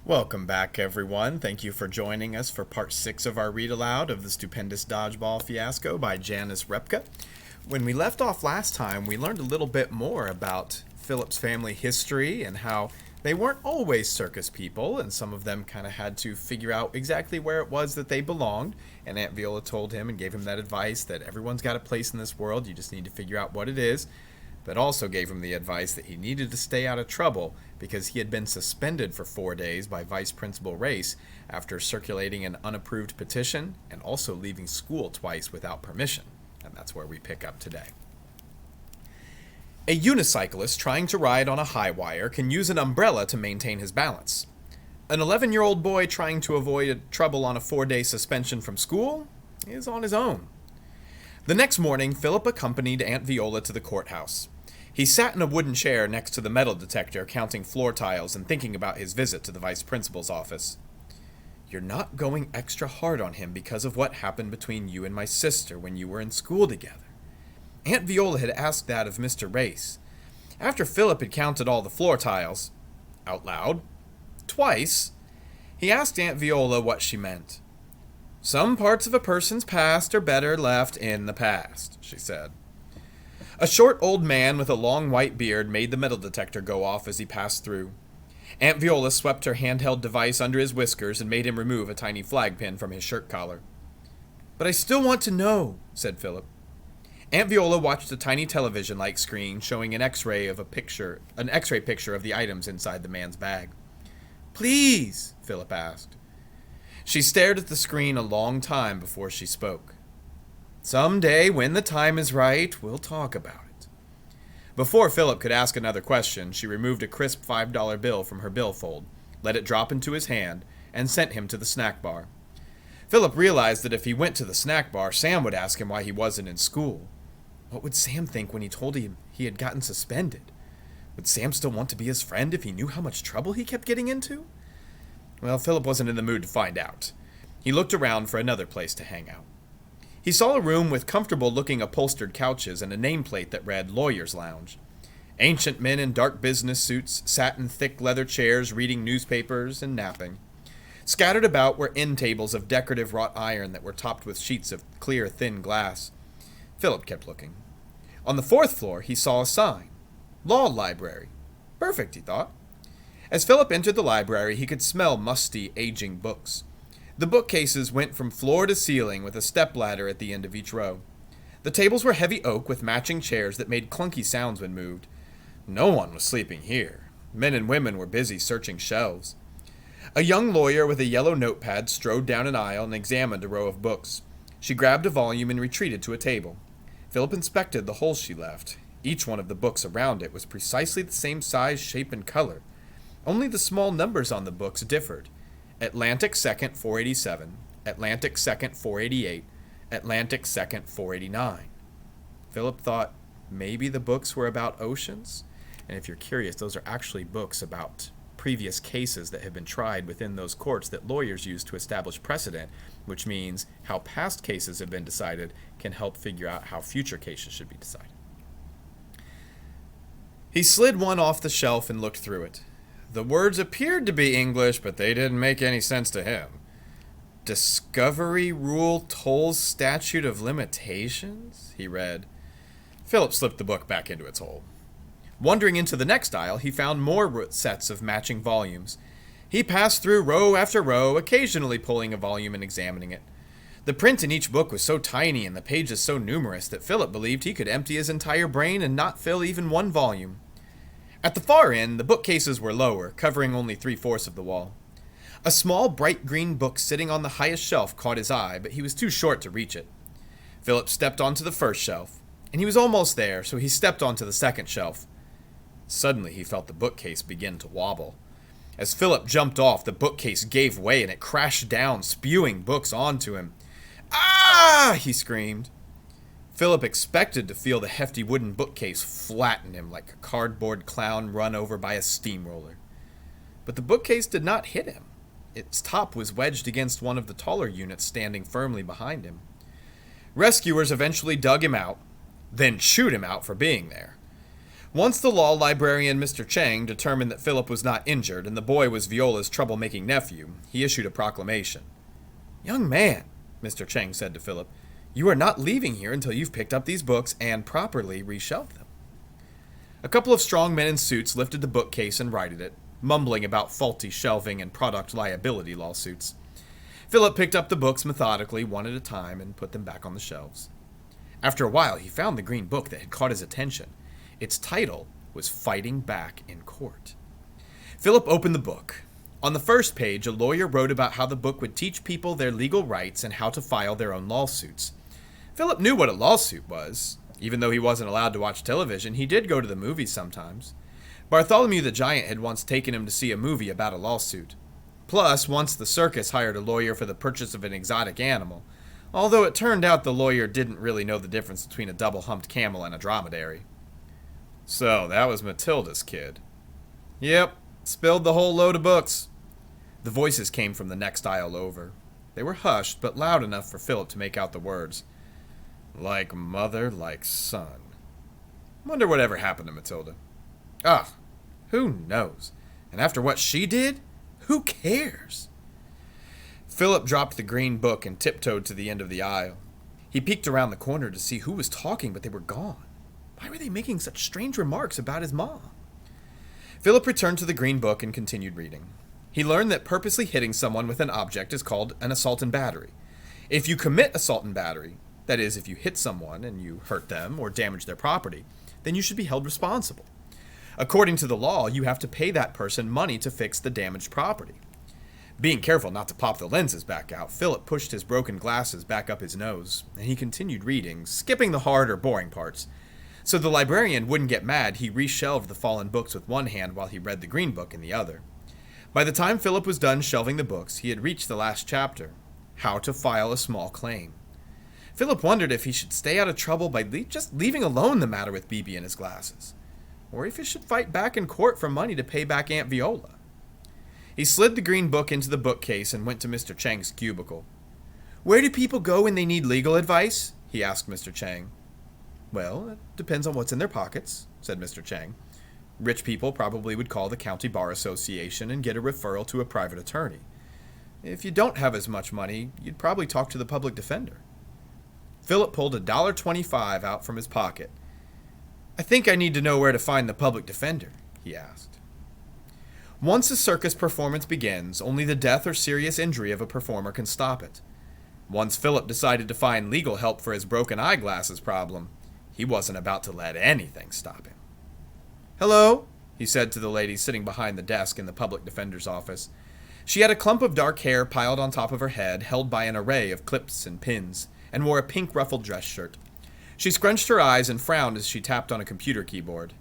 Welcome back, everyone. Thank you for joining us for part 6 of our read aloud of the Stupendous Dodgeball Fiasco by Janice Repka. When we left off last time, we learned a little bit more about Philip's family history and how they weren't always circus people, and some of them kind of had to figure out exactly where it was that they belonged. And Aunt Viola told him and gave him that advice that everyone's got a place in this world, you just need to figure out what it is. But also gave him the advice that he needed to stay out of trouble because he had been suspended for 4 days by Vice Principal Race after circulating an unapproved petition and also leaving school twice without permission. And that's where we pick up today. A unicyclist trying to ride on a high wire can use an umbrella to maintain his balance. An 11-year-old boy trying to avoid trouble on a 4-day suspension from school is on his own. The next morning, Philip accompanied Aunt Viola to the courthouse. He sat in a wooden chair next to the metal detector, counting floor tiles and thinking about his visit to the vice principal's office. "You're not going extra hard on him because of what happened between you and my sister when you were in school together." Aunt Viola had asked that of Mr. Race. After Philip had counted all the floor tiles, out loud, twice, he asked Aunt Viola what she meant. "Some parts of a person's past are better left in the past," she said. A short old man with a long white beard made the metal detector go off as he passed through. Aunt Viola swept her handheld device under his whiskers and made him remove a tiny flag pin from his shirt collar. "But I still want to know," said Philip. Aunt Viola watched a tiny television-like screen showing an X-ray picture of the items inside the man's bag. "Please," Philip asked. She stared at the screen a long time before she spoke. "Someday, when the time is right, we'll talk about it." Before Philip could ask another question, she removed a crisp $5 bill from her billfold, let it drop into his hand, and sent him to the snack bar. Philip realized that if he went to the snack bar, Sam would ask him why he wasn't in school. What would Sam think when he told him he had gotten suspended? Would Sam still want to be his friend if he knew how much trouble he kept getting into? Well, Philip wasn't in the mood to find out. He looked around for another place to hang out. He saw a room with comfortable-looking upholstered couches and a nameplate that read Lawyer's Lounge. Ancient men in dark business suits sat in thick leather chairs reading newspapers and napping. Scattered about were end tables of decorative wrought iron that were topped with sheets of clear, thin glass. Philip kept looking. On the 4th floor, he saw a sign. Law Library. Perfect, he thought. As Philip entered the library, he could smell musty, aging books. The bookcases went from floor to ceiling with a stepladder at the end of each row. The tables were heavy oak with matching chairs that made clunky sounds when moved. No one was sleeping here. Men and women were busy searching shelves. A young lawyer with a yellow notepad strode down an aisle and examined a row of books. She grabbed a volume and retreated to a table. Philip inspected the holes she left. Each one of the books around it was precisely the same size, shape, and color. Only the small numbers on the books differed. Atlantic 2nd 487, Atlantic 2nd 488, Atlantic 2nd 489. Philip thought maybe the books were about oceans. And if you're curious, those are actually books about previous cases that have been tried within those courts that lawyers use to establish precedent, which means how past cases have been decided can help figure out how future cases should be decided. He slid one off the shelf and looked through it. The words appeared to be English, but they didn't make any sense to him. Discovery Rule Tolls Statute of Limitations? He read. Philip slipped the book back into its hole. Wandering into the next aisle, he found more sets of matching volumes. He passed through row after row, occasionally pulling a volume and examining it. The print in each book was so tiny and the pages so numerous that Philip believed he could empty his entire brain and not fill even one volume. At the far end, the bookcases were lower, covering only 3/4 of the wall. A small, bright green book sitting on the highest shelf caught his eye, but he was too short to reach it. Philip stepped onto the first shelf, and he was almost there, so he stepped onto the second shelf. Suddenly, he felt the bookcase begin to wobble. As Philip jumped off, the bookcase gave way and it crashed down, spewing books onto him. "Ah!" he screamed. Philip expected to feel the hefty wooden bookcase flatten him like a cardboard clown run over by a steamroller. But the bookcase did not hit him. Its top was wedged against one of the taller units standing firmly behind him. Rescuers eventually dug him out, then chewed him out for being there. Once the law librarian Mr. Chang determined that Philip was not injured and the boy was Viola's troublemaking nephew, he issued a proclamation. "Young man," Mr. Chang said to Philip, "you are not leaving here until you've picked up these books and properly reshelved them." A couple of strong men in suits lifted the bookcase and righted it, mumbling about faulty shelving and product liability lawsuits. Philip picked up the books methodically, one at a time, and put them back on the shelves. After a while, he found the green book that had caught his attention. Its title was Fighting Back in Court. Philip opened the book. On the first page, a lawyer wrote about how the book would teach people their legal rights and how to file their own lawsuits. Philip knew what a lawsuit was. Even though he wasn't allowed to watch television, he did go to the movies sometimes. Bartholomew the Giant had once taken him to see a movie about a lawsuit. Plus, once the circus hired a lawyer for the purchase of an exotic animal, although it turned out the lawyer didn't really know the difference between a double-humped camel and a dromedary. "So, that was Matilda's kid." "Yep, spilled the whole load of books." The voices came from the next aisle over. They were hushed, but loud enough for Philip to make out the words. "Like mother, like son. Wonder whatever happened to Matilda. Ah, who knows? And after what she did, who cares?" Philip dropped the green book and tiptoed to the end of the aisle. He peeked around the corner to see who was talking, but they were gone. Why were they making such strange remarks about his mom? Philip returned to the green book and continued reading. He learned that purposely hitting someone with an object is called an assault and battery. If you commit assault and battery, that is, if you hit someone and you hurt them or damage their property, then you should be held responsible. According to the law, you have to pay that person money to fix the damaged property. Being careful not to pop the lenses back out, Philip pushed his broken glasses back up his nose, and he continued reading, skipping the hard or boring parts. So the librarian wouldn't get mad, he reshelved the fallen books with one hand while he read the green book in the other. By the time Philip was done shelving the books, he had reached the last chapter, How to File a Small Claim. Philip wondered if he should stay out of trouble by just leaving alone the matter with BB and his glasses, or if he should fight back in court for money to pay back Aunt Viola. He slid the green book into the bookcase and went to Mr. Chang's cubicle. "Where do people go when they need legal advice?" he asked Mr. Chang. "Well, it depends on what's in their pockets," said Mr. Chang. "Rich people probably would call the County Bar Association and get a referral to a private attorney. If you don't have as much money, you'd probably talk to the public defender." Philip pulled $1.25 out from his pocket. "I think I need to know where to find the public defender," he asked. Once a circus performance begins, only the death or serious injury of a performer can stop it. Once Philip decided to find legal help for his broken eyeglasses problem, he wasn't about to let anything stop him. "Hello," he said to the lady sitting behind the desk in the public defender's office. She had a clump of dark hair piled on top of her head, held by an array of clips and pins, and wore a pink ruffled dress shirt. She scrunched her eyes and frowned as she tapped on a computer keyboard.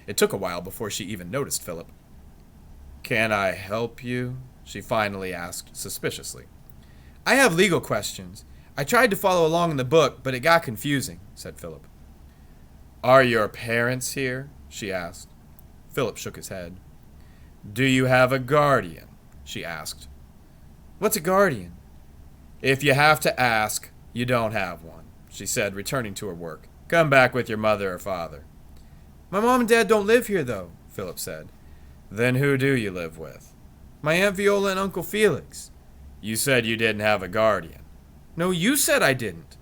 It took a while before she even noticed Philip. "Can I help you?" she finally asked, suspiciously. "I have legal questions. I tried to follow along in the book, but it got confusing," said Philip. "Are your parents here?" she asked. Philip shook his head. "Do you have a guardian?" she asked. "What's a guardian?" "If you have to ask, you don't have one," she said, returning to her work. "Come back with your mother or father." "My mom and dad don't live here, though," Philip said. "Then who do you live with?" "My Aunt Viola and Uncle Felix." "You said you didn't have a guardian." "No, you said I didn't."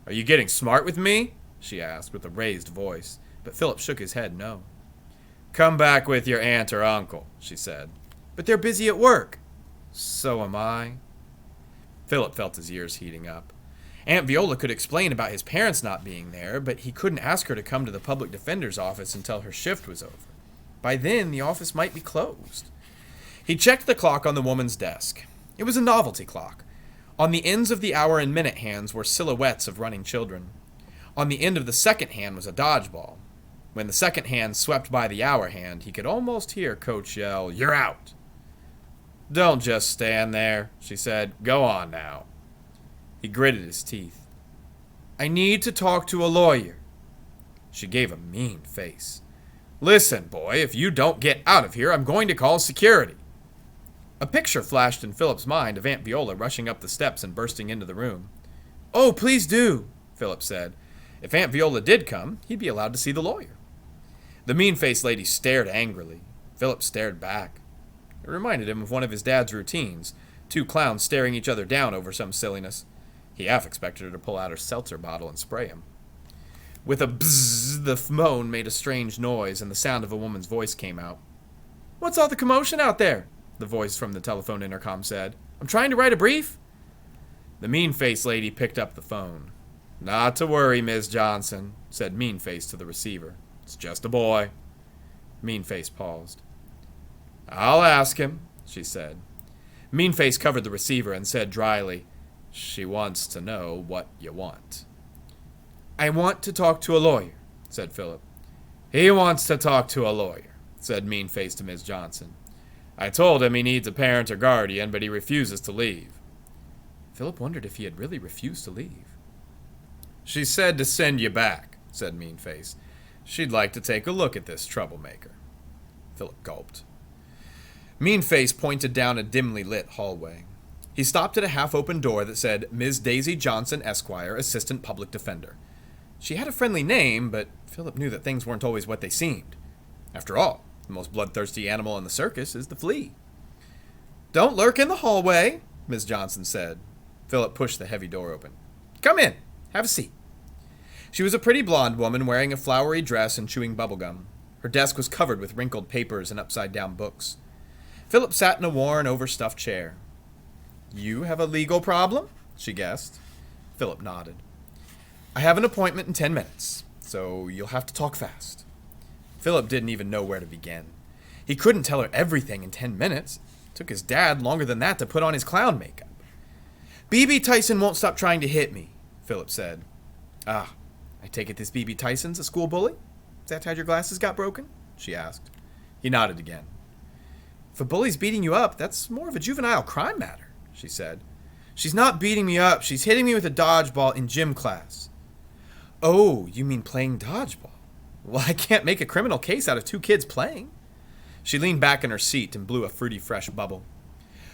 "Are you getting smart with me?" she asked with a raised voice, but Philip shook his head no. "Come back with your aunt or uncle," she said. "But they're busy at work." "So am I." Philip felt his ears heating up. Aunt Viola could explain about his parents not being there, but he couldn't ask her to come to the public defender's office until her shift was over. By then, the office might be closed. He checked the clock on the woman's desk. It was a novelty clock. On the ends of the hour and minute hands were silhouettes of running children. On the end of the second hand was a dodgeball. When the second hand swept by the hour hand, he could almost hear Coach yell, "You're out!" "Don't just stand there," she said. "Go on now." He gritted his teeth. "I need to talk to a lawyer." She gave a mean face. "Listen, boy, if you don't get out of here, I'm going to call security." A picture flashed in Philip's mind of Aunt Viola rushing up the steps and bursting into the room. "Oh, please do," Philip said. If Aunt Viola did come, he'd be allowed to see the lawyer. The mean-faced lady stared angrily. Philip stared back. It reminded him of one of his dad's routines, two clowns staring each other down over some silliness. He half expected her to pull out her seltzer bottle and spray him. With a bzzz, the phone made a strange noise, and the sound of a woman's voice came out. "What's all the commotion out there?" the voice from the telephone intercom said. "I'm trying to write a brief." The mean-faced lady picked up the phone. "Not to worry, Miss Johnson," said Mean-Face to the receiver. "It's just a boy." Mean-Face paused. "I'll ask him," she said. Mean-Face covered the receiver and said dryly, "She wants to know what you want." "I want to talk to a lawyer," said Philip. "He wants to talk to a lawyer," said Mean-Face to Miss Johnson. "I told him he needs a parent or guardian, but he refuses to leave." Philip wondered if he had really refused to leave. "She said to send you back," said Mean-Face. "She'd like to take a look at this troublemaker." Philip gulped. Mean-Face pointed down a dimly lit hallway. He stopped at a half-open door that said, "Ms. Daisy Johnson, Esquire, Assistant Public Defender." She had a friendly name, but Philip knew that things weren't always what they seemed. After all, the most bloodthirsty animal in the circus is the flea. "Don't lurk in the hallway," Ms. Johnson said. Philip pushed the heavy door open. "Come in. Have a seat." She was a pretty blonde woman wearing a flowery dress and chewing bubblegum. Her desk was covered with wrinkled papers and upside-down books. Philip sat in a worn, overstuffed chair. "You have a legal problem?" she guessed. Philip nodded. "I have an appointment in 10 minutes, so you'll have to talk fast." Philip didn't even know where to begin. He couldn't tell her everything in 10 minutes. It took his dad longer than that to put on his clown makeup. "B.B. Tyson won't stop trying to hit me," Philip said. "Ah, I take it this B.B. Tyson's a school bully? Is that how your glasses got broken?" she asked. He nodded again. "If a bully's beating you up, that's more of a juvenile crime matter," she said. "She's not beating me up. She's hitting me with a dodgeball in gym class." "Oh, you mean playing dodgeball? Well, I can't make a criminal case out of two kids playing." She leaned back in her seat and blew a fruity fresh bubble.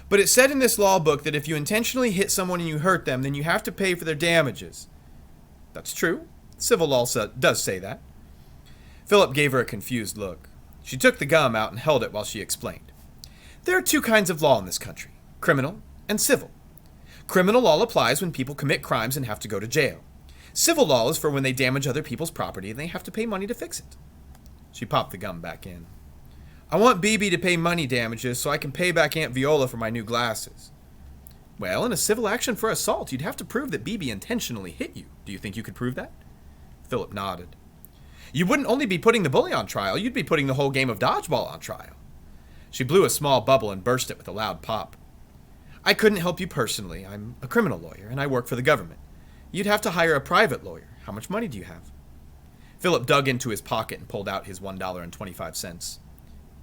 "But it said in this law book that if you intentionally hit someone and you hurt them, then you have to pay for their damages." "That's true. Civil law does say that." Philip gave her a confused look. She took the gum out and held it while she explained. "There are two kinds of law in this country, criminal and civil. Criminal law applies when people commit crimes and have to go to jail. Civil law is for when they damage other people's property and they have to pay money to fix it." She popped the gum back in. "I want BB to pay money damages so I can pay back Aunt Viola for my new glasses." "Well, in a civil action for assault, you'd have to prove that BB intentionally hit you. Do you think you could prove that?" Philip nodded. "You wouldn't only be putting the bully on trial, you'd be putting the whole game of dodgeball on trial." She blew a small bubble and burst it with a loud pop. "I couldn't help you personally. I'm a criminal lawyer, and I work for the government. You'd have to hire a private lawyer. How much money do you have?" Philip dug into his pocket and pulled out his $1.25.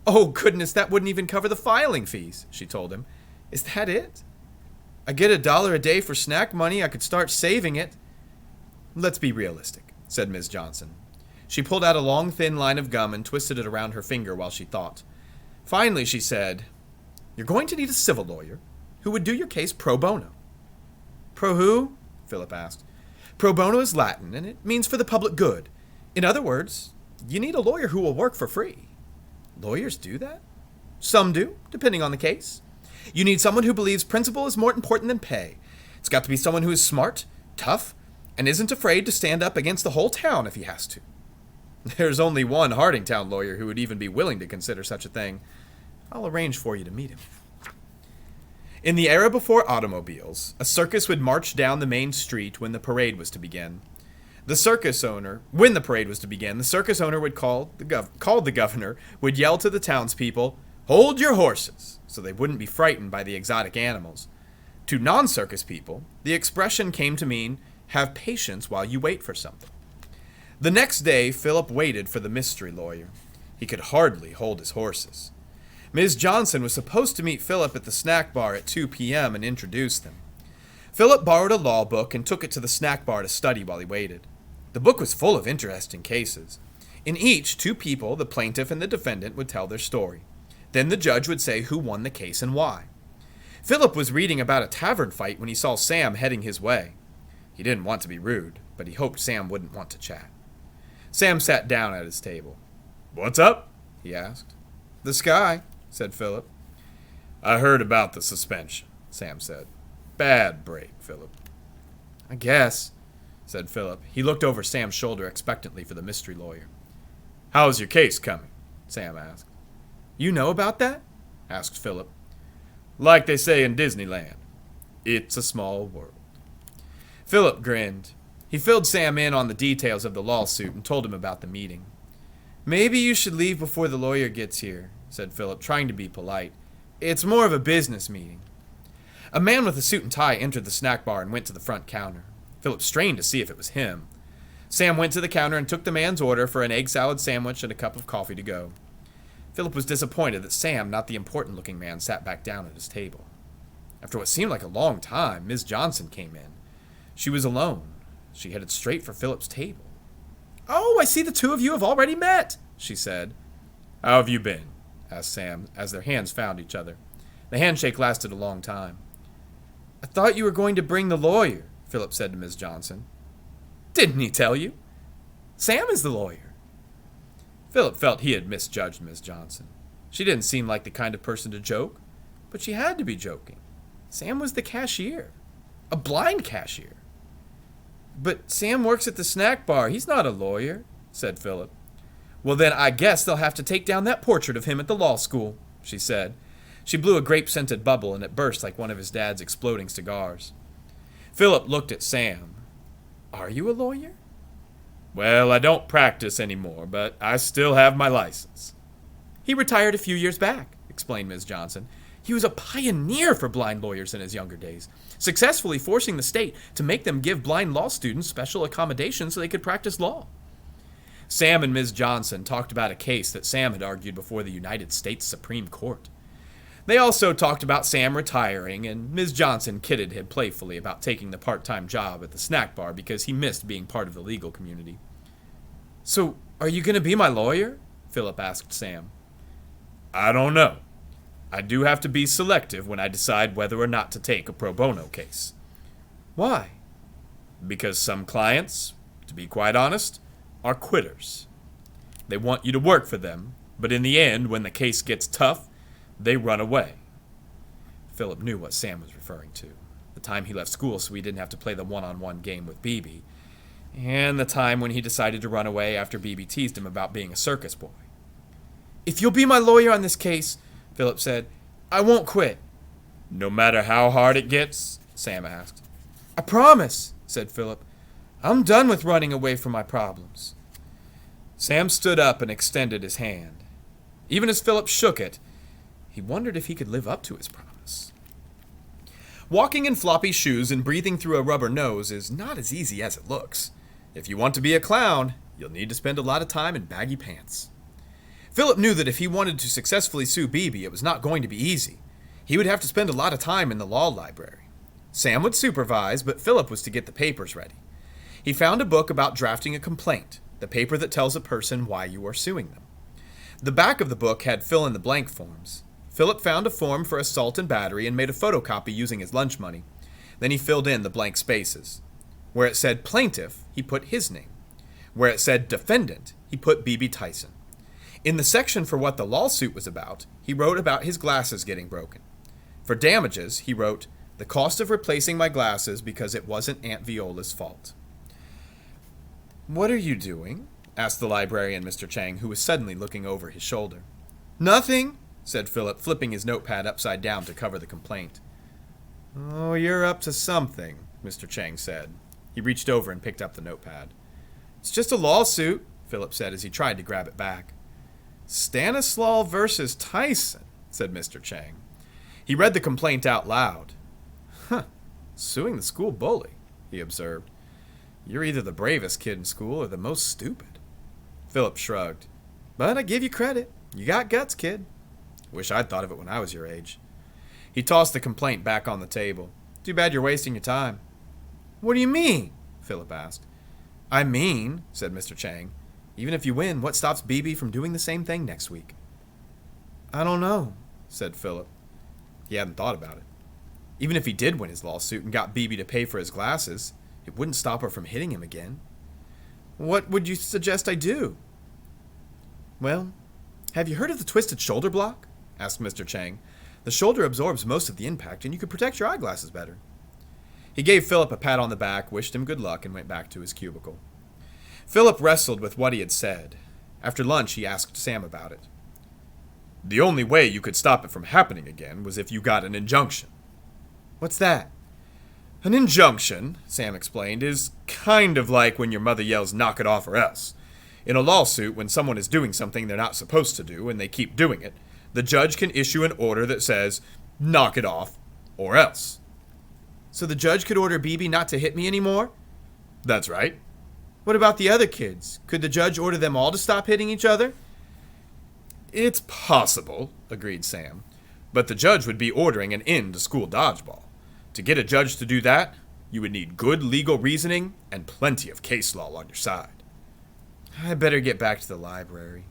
"Oh, goodness, that wouldn't even cover the filing fees," she told him. "Is that it? I get $1 a day for snack money. I could start saving it." "Let's be realistic," said Ms. Johnson. She pulled out a long, thin line of gum and twisted it around her finger while she thought. Finally, she said, "You're going to need a civil lawyer who would do your case pro bono." "Pro who?" Philip asked. "Pro bono is Latin, and it means for the public good. In other words, you need a lawyer who will work for free." "Lawyers do that?" "Some do, depending on the case. You need someone who believes principle is more important than pay. It's got to be someone who is smart, tough, and isn't afraid to stand up against the whole town if he has to." "There's only one Hardingtown lawyer who would even be willing to consider such a thing. I'll arrange for you to meet him." In the era before automobiles, a circus would march down the main street when the parade was to begin. When the parade was to begin, the circus owner would call the governor, would yell to the townspeople, "Hold your horses," so they wouldn't be frightened by the exotic animals. To non-circus people, the expression came to mean, "Have patience while you wait for something." The next day, Philip waited for the mystery lawyer. He could hardly hold his horses. Ms. Johnson was supposed to meet Philip at the snack bar at 2 p.m. and introduce them. Philip borrowed a law book and took it to the snack bar to study while he waited. The book was full of interesting cases. In each, two people, the plaintiff and the defendant, would tell their story. Then the judge would say who won the case and why. Philip was reading about a tavern fight when he saw Sam heading his way. He didn't want to be rude, but he hoped Sam wouldn't want to chat. Sam sat down at his table. "What's up?" he asked. "The sky," said Philip. "I heard about the suspension," Sam said. "Bad break, Philip." "I guess," said Philip. He looked over Sam's shoulder expectantly for the mystery lawyer. "How's your case coming?" Sam asked. "You know about that?" asked Philip. "Like they say in Disneyland, it's a small world." Philip grinned. He filled Sam in on the details of the lawsuit and told him about the meeting. "Maybe you should leave before the lawyer gets here," said Philip, trying to be polite. "It's more of a business meeting." A man with a suit and tie entered the snack bar and went to the front counter. Philip strained to see if it was him. Sam went to the counter and took the man's order for an egg salad sandwich and a cup of coffee to go. Philip was disappointed that Sam, not the important-looking man, sat back down at his table. After what seemed like a long time, Ms. Johnson came in. She was alone. She headed straight for Philip's table. "Oh, I see the two of you have already met," she said. "How have you been?" asked Sam, as their hands found each other. The handshake lasted a long time. "I thought you were going to bring the lawyer," Philip said to Ms. Johnson. "Didn't he tell you? Sam is the lawyer." Philip felt he had misjudged Ms. Johnson. She didn't seem like the kind of person to joke, but she had to be joking. Sam was the cashier. A blind cashier. "But Sam works at the snack bar. He's not a lawyer," said Philip. "Well, then I guess they'll have to take down that portrait of him at the law school," she said. She blew a grape-scented bubble, and it burst like one of his dad's exploding cigars. Philip looked at Sam. "Are you a lawyer?" "Well, I don't practice anymore, but I still have my license." "He retired a few years back," explained Ms. Johnson. "He was a pioneer for blind lawyers in his younger days, successfully forcing the state to make them give blind law students special accommodations so they could practice law." Sam and Ms. Johnson talked about a case that Sam had argued before the United States Supreme Court. They also talked about Sam retiring, and Ms. Johnson kidded him playfully about taking the part-time job at the snack bar because he missed being part of the legal community. "So, are you going to be my lawyer?" Philip asked Sam. "I don't know. I do have to be selective when I decide whether or not to take a pro bono case." "Why?" "Because some clients, to be quite honest, are quitters. They want you to work for them, but in the end, when the case gets tough, they run away." Philip knew what Sam was referring to. The time he left school so he didn't have to play the one-on-one game with BB, and the time when he decided to run away after BB teased him about being a circus boy. "If you'll be my lawyer on this case," Philip said, "I won't quit." "No matter how hard it gets?" Sam asked. "I promise," said Philip. "I'm done with running away from my problems." Sam stood up and extended his hand. Even as Philip shook it, he wondered if he could live up to his promise. Walking in floppy shoes and breathing through a rubber nose is not as easy as it looks. If you want to be a clown, you'll need to spend a lot of time in baggy pants. Philip knew that if he wanted to successfully sue BB, it was not going to be easy. He would have to spend a lot of time in the law library. Sam would supervise, but Philip was to get the papers ready. He found a book about drafting a complaint, the paper that tells a person why you are suing them. The back of the book had fill-in-the-blank forms. Philip found a form for assault and battery and made a photocopy using his lunch money. Then he filled in the blank spaces. Where it said plaintiff, he put his name. Where it said defendant, he put BB Tyson. In the section for what the lawsuit was about, he wrote about his glasses getting broken. For damages, he wrote, "The cost of replacing my glasses because it wasn't Aunt Viola's fault." "What are you doing?" asked the librarian, Mr. Chang, who was suddenly looking over his shoulder. "Nothing," said Philip, flipping his notepad upside down to cover the complaint. "Oh, you're up to something," Mr. Chang said. He reached over and picked up the notepad. "It's just a lawsuit," Philip said as he tried to grab it back. "Stanislaw versus Tyson," said Mr. Chang. He read the complaint out loud. "Huh, suing the school bully," he observed. "You're either the bravest kid in school or the most stupid." Philip shrugged. "But I give you credit. You got guts, kid." "Wish I'd thought of it when I was your age." He tossed the complaint back on the table. "Too bad you're wasting your time." "What do you mean?" Philip asked. "I mean," said Mr. Chang, "even if you win, what stops BB from doing the same thing next week?" "I don't know," said Philip. He hadn't thought about it. Even if he did win his lawsuit and got BB to pay for his glasses, it wouldn't stop her from hitting him again. "What would you suggest I do?" Well, have you heard of the twisted shoulder block? Asked Mr. Chang. The shoulder absorbs most of the impact, and you could protect your eyeglasses better. He gave Philip a pat on the back, wished him good luck, and went back to his cubicle. Philip wrestled with what he had said. After lunch, he asked Sam about it. The only way you could stop it from happening again was if you got an injunction. What's that? An injunction, Sam explained, is kind of like when your mother yells, knock it off or else. In a lawsuit, when someone is doing something they're not supposed to do and they keep doing it, the judge can issue an order that says, knock it off or else. So the judge could order BB not to hit me anymore? That's right. What about the other kids? Could the judge order them all to stop hitting each other? It's possible, agreed Sam, but the judge would be ordering an end to school dodgeball. To get a judge to do that, you would need good legal reasoning and plenty of case law on your side. I better get back to the library.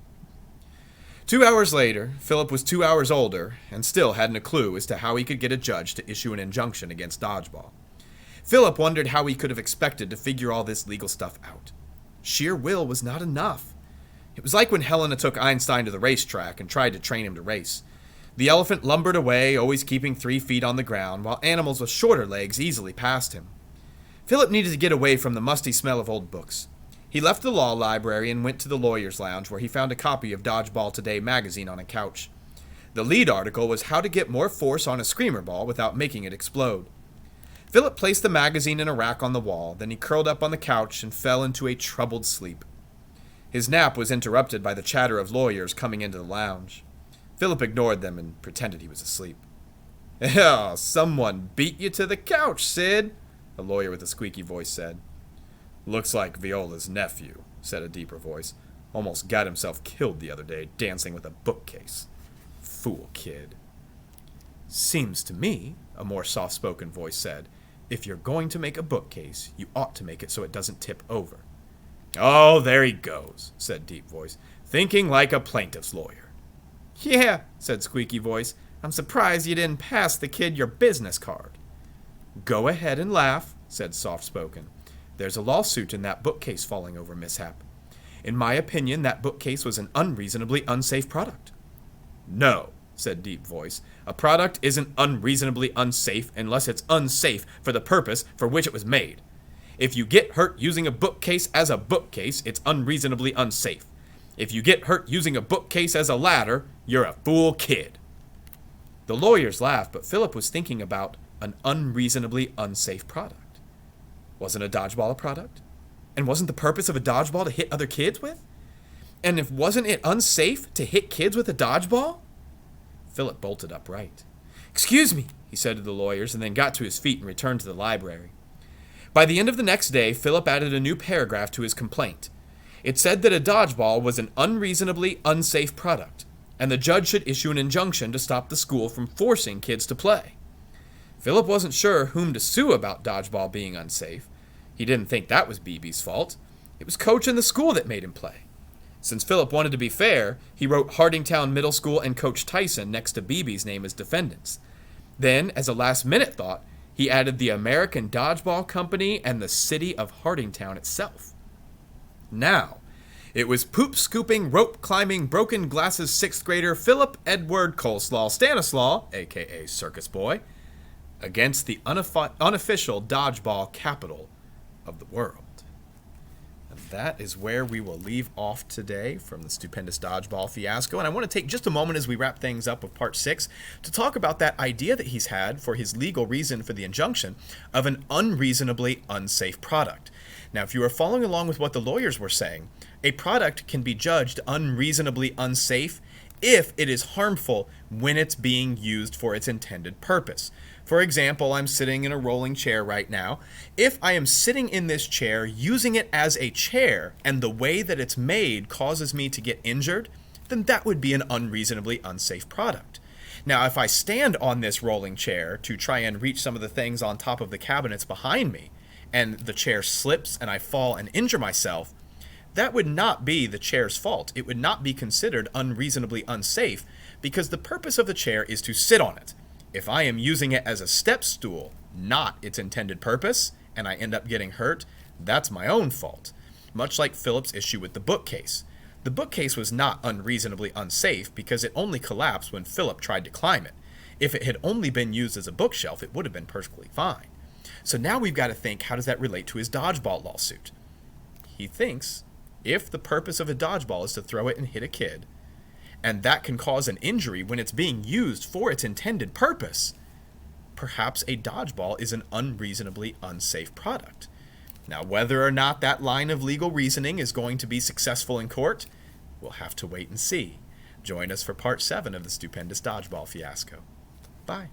2 hours later, Philip was 2 hours older and still hadn't a clue as to how he could get a judge to issue an injunction against dodgeball. Philip wondered how he could have expected to figure all this legal stuff out. Sheer will was not enough. It was like when Helena took Einstein to the racetrack and tried to train him to race. The elephant lumbered away, always keeping 3 feet on the ground, while animals with shorter legs easily passed him. Philip needed to get away from the musty smell of old books. He left the law library and went to the lawyer's lounge, where he found a copy of Dodgeball Today magazine on a couch. The lead article was how to get more force on a screamer ball without making it explode. Philip placed the magazine in a rack on the wall, then he curled up on the couch and fell into a troubled sleep. His nap was interrupted by the chatter of lawyers coming into the lounge. Philip ignored them and pretended he was asleep. "Oh, someone beat you to the couch, Sid," a lawyer with a squeaky voice said. "Looks like Viola's nephew," said a deeper voice. "Almost got himself killed the other day dancing with a bookcase. Fool kid." "Seems to me," a more soft-spoken voice said, "if you're going to make a bookcase, you ought to make it so it doesn't tip over." "Oh, there he goes," said deep voice, "thinking like a plaintiff's lawyer." "Yeah," said squeaky voice, "I'm surprised you didn't pass the kid your business card." "Go ahead and laugh," said soft-spoken. "There's a lawsuit in that bookcase falling over mishap. In my opinion, that bookcase was an unreasonably unsafe product." "No," said deep voice, "a product isn't unreasonably unsafe unless it's unsafe for the purpose for which it was made. If you get hurt using a bookcase as a bookcase, it's unreasonably unsafe. If you get hurt using a bookcase as a ladder, you're a fool kid." The lawyers laughed, but Philip was thinking about an unreasonably unsafe product. Wasn't a dodgeball a product? And wasn't the purpose of a dodgeball to hit other kids with? And if wasn't it unsafe to hit kids with a dodgeball? Philip bolted upright. "Excuse me," he said to the lawyers, and then got to his feet and returned to the library. By the end of the next day, Philip added a new paragraph to his complaint. It said that a dodgeball was an unreasonably unsafe product, and the judge should issue an injunction to stop the school from forcing kids to play. Philip wasn't sure whom to sue about dodgeball being unsafe. He didn't think that was BB's fault. It was Coach and the school that made him play. Since Philip wanted to be fair, he wrote Hardingtown Middle School and Coach Tyson next to BB's name as defendants. Then, as a last-minute thought, he added the American Dodgeball Company and the city of Hardingtown itself. Now, it was poop-scooping, rope-climbing, broken glasses 6th grader Philip Edward Coleslaw Stanislaw, a.k.a. Circus Boy, against the unofficial dodgeball capital of the world. And that is where we will leave off today from the Stupendous Dodgeball Fiasco. And I want to take just a moment as we wrap things up with part 6 to talk about that idea that he's had for his legal reason for the injunction of an unreasonably unsafe product. Now, if you are following along with what the lawyers were saying, a product can be judged unreasonably unsafe if it is harmful when it's being used for its intended purpose. For example, I'm sitting in a rolling chair right now. If I am sitting in this chair using it as a chair and the way that it's made causes me to get injured, then that would be an unreasonably unsafe product. Now, if I stand on this rolling chair to try and reach some of the things on top of the cabinets behind me, and the chair slips and I fall and injure myself, that would not be the chair's fault. It would not be considered unreasonably unsafe because the purpose of the chair is to sit on it. If I am using it as a step stool, not its intended purpose, and I end up getting hurt, that's my own fault. Much like Philip's issue with the bookcase. The bookcase was not unreasonably unsafe because it only collapsed when Philip tried to climb it. If it had only been used as a bookshelf, it would have been perfectly fine. So now we've got to think, how does that relate to his dodgeball lawsuit? He thinks if the purpose of a dodgeball is to throw it and hit a kid, and that can cause an injury when it's being used for its intended purpose, perhaps a dodgeball is an unreasonably unsafe product. Now, whether or not that line of legal reasoning is going to be successful in court, we'll have to wait and see. Join us for part 7 of the Stupendous Dodgeball Fiasco. Bye.